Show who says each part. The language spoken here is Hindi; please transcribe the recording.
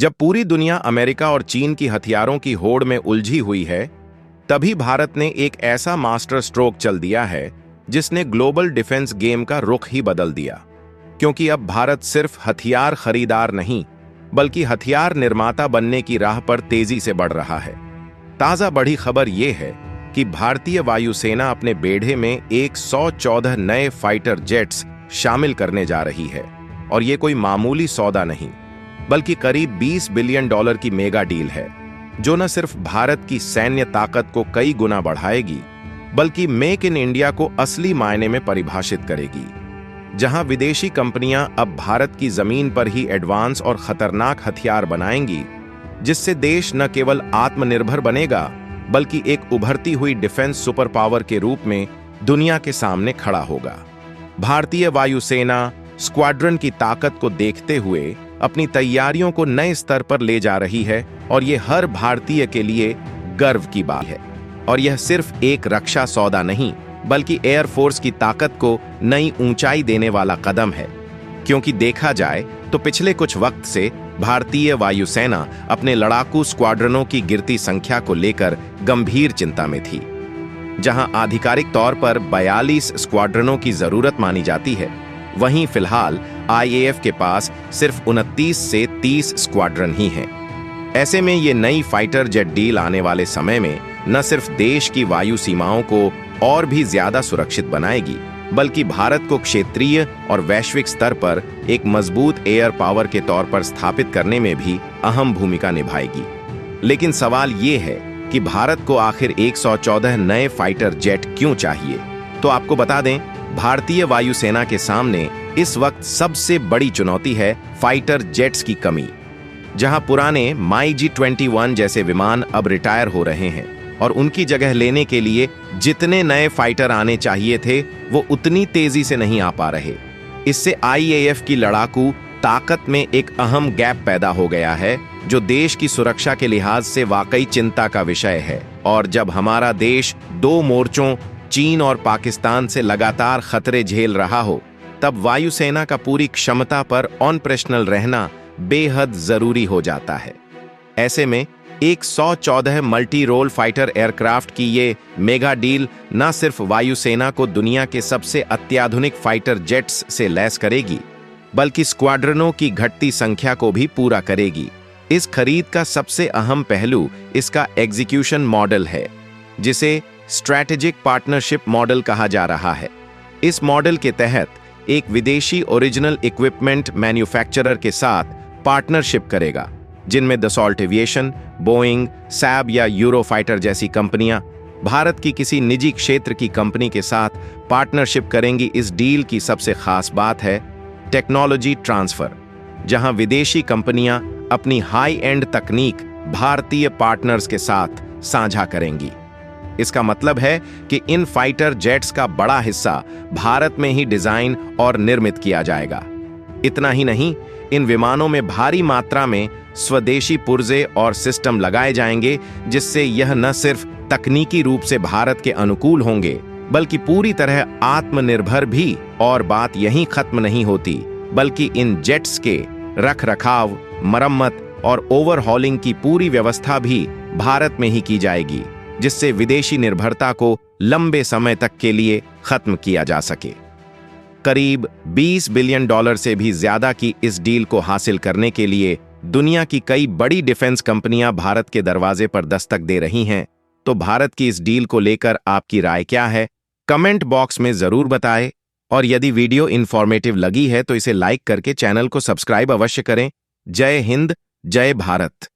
Speaker 1: जब पूरी दुनिया अमेरिका और चीन की हथियारों की होड़ में उलझी हुई है, तभी भारत ने एक ऐसा मास्टर स्ट्रोक चल दिया है जिसने ग्लोबल डिफेंस गेम का रुख ही बदल दिया। क्योंकि अब भारत सिर्फ हथियार खरीदार नहीं, बल्कि हथियार निर्माता बनने की राह पर तेजी से बढ़ रहा है। ताजा बड़ी खबर यह है कि भारतीय वायुसेना अपने बेड़े में 114 नए फाइटर जेट्स शामिल करने जा रही है। और ये कोई मामूली सौदा नहीं, बल्कि करीब $20 बिलियन की मेगा डील है, जो न सिर्फ भारत की सैन्य ताकत को कई गुना बढ़ाएगी, बल्कि मेक इन इंडिया को असली मायने में परिभाषित करेगी। जहां विदेशी कंपनियां अब भारत की जमीन पर ही एडवांस और खतरनाक हथियार बनाएंगी, जिससे देश न केवल आत्मनिर्भर बनेगा, बल्कि एक उभरती हुई डिफेंस सुपर पावर के रूप में दुनिया के सामने खड़ा होगा। भारतीय वायुसेना स्क्वाड्रन की ताकत को देखते हुए अपनी तैयारियों को नए स्तर पर ले जा रही है, और यह हर भारतीय के लिए गर्व की बात है। और यह सिर्फ एक रक्षा सौदा नहीं, बल्कि एयरफोर्स की ताकत को नई ऊंचाई देने वाला कदम है। क्योंकि देखा जाए तो पिछले कुछ वक्त से भारतीय वायुसेना अपने लड़ाकू स्क्वाड्रनों की गिरती संख्या को लेकर गंभीर चिंता में थी। जहां आधिकारिक तौर पर 42 स्क्वाड्रनों की जरूरत मानी जाती है, वहीं फिलहाल IAF के पास सिर्फ 29 से 30 स्क्वाड्रन ही हैं। ऐसे में ये नई फाइटर जेट डील आने वाले समय में न सिर्फ देश की वायु सीमाओं को और भी ज्यादा सुरक्षित बनाएगी, बल्कि भारत को क्षेत्रीय और वैश्विक स्तर पर एक मजबूत एयर पावर के तौर पर स्थापित करने में भी अहम भूमिका निभाएगी। लेकिन सवाल ये है कि भारत को आखिर 114 नए फाइटर जेट क्यों चाहिए? तो आपको बता दें, भारतीय वायुसेना के सामने इस वक्त सबसे बड़ी चुनौती है फाइटर जेट्स की कमी। जहां पुराने MiG-21 जैसे विमान अब रिटायर हो रहे हैं, और उनकी जगह लेने के लिए जितने नए फाइटर आने चाहिए थे, वो उतनी तेजी से नहीं आ पा रहे। इससे IAF की लड़ाकू ताकत में एक अहम गैप पैदा हो गया है, जो देश की सुरक्षा के लिहाज से वाकई चिंता का विषय है। और जब हमारा देश दो मोर्चों चीन और पाकिस्तान से लगातार खतरे झेल रहा हो, तब वायुसेना का पूरी क्षमता पर ऑपरेशनल रहना बेहद जरूरी हो जाता है। ऐसे में 114 मल्टी रोल फाइटर एयरक्राफ्ट की ये मेगा डील न सिर्फ वायुसेना को दुनिया के सबसे अत्याधुनिक फाइटर जेट्स से लैस करेगी, बल्कि स्क्वाड्रनों की घटती संख्या को भी पूरा करेगी। इस खरीद का सबसे अहम पहलू इसका एग्जीक्यूशन मॉडल है, जिसे स्ट्रैटेजिक पार्टनरशिप मॉडल कहा जा रहा है। इस मॉडल के तहत एक विदेशी ओरिजिनल इक्विपमेंट मैन्युफैक्चरर के साथ पार्टनरशिप करेगा, जिनमें दसॉल्ट एविएशन, बोइंग, सैब या यूरोफाइटर जैसी कंपनियां भारत की किसी निजी क्षेत्र की कंपनी के साथ पार्टनरशिप करेंगी। इस डील की सबसे खास बात है टेक्नोलॉजी ट्रांसफर, जहां विदेशी कंपनियां अपनी हाई एंड तकनीक भारतीय पार्टनर्स के साथ साझा करेंगी। इसका मतलब है कि इन फाइटर जेट्स का बड़ा हिस्सा भारत में ही डिजाइन और निर्मित किया जाएगा। इतना ही नहीं, इन विमानों में भारी मात्रा में स्वदेशी पुर्जे और सिस्टम लगाए जाएंगे, जिससे यह न सिर्फ तकनीकी रूप से भारत के अनुकूल होंगे, बल्कि पूरी तरह आत्मनिर्भर भी। और बात यहीं खत्म नहीं होती, बल्कि इन जेट्स के रखरखाव, मरम्मत और ओवरहॉलिंग की पूरी व्यवस्था भी भारत में ही की जाएगी, जिससे विदेशी निर्भरता को लंबे समय तक के लिए खत्म किया जा सके। करीब $20 बिलियन से भी ज्यादा की इस डील को हासिल करने के लिए दुनिया की कई बड़ी डिफेंस कंपनियां भारत के दरवाजे पर दस्तक दे रही हैं। तो भारत की इस डील को लेकर आपकी राय क्या है? कमेंट बॉक्स में जरूर बताएं। और यदि वीडियो इंफॉर्मेटिव लगी है तो इसे लाइक करके चैनल को सब्सक्राइब अवश्य करें। जय हिंद, जय भारत।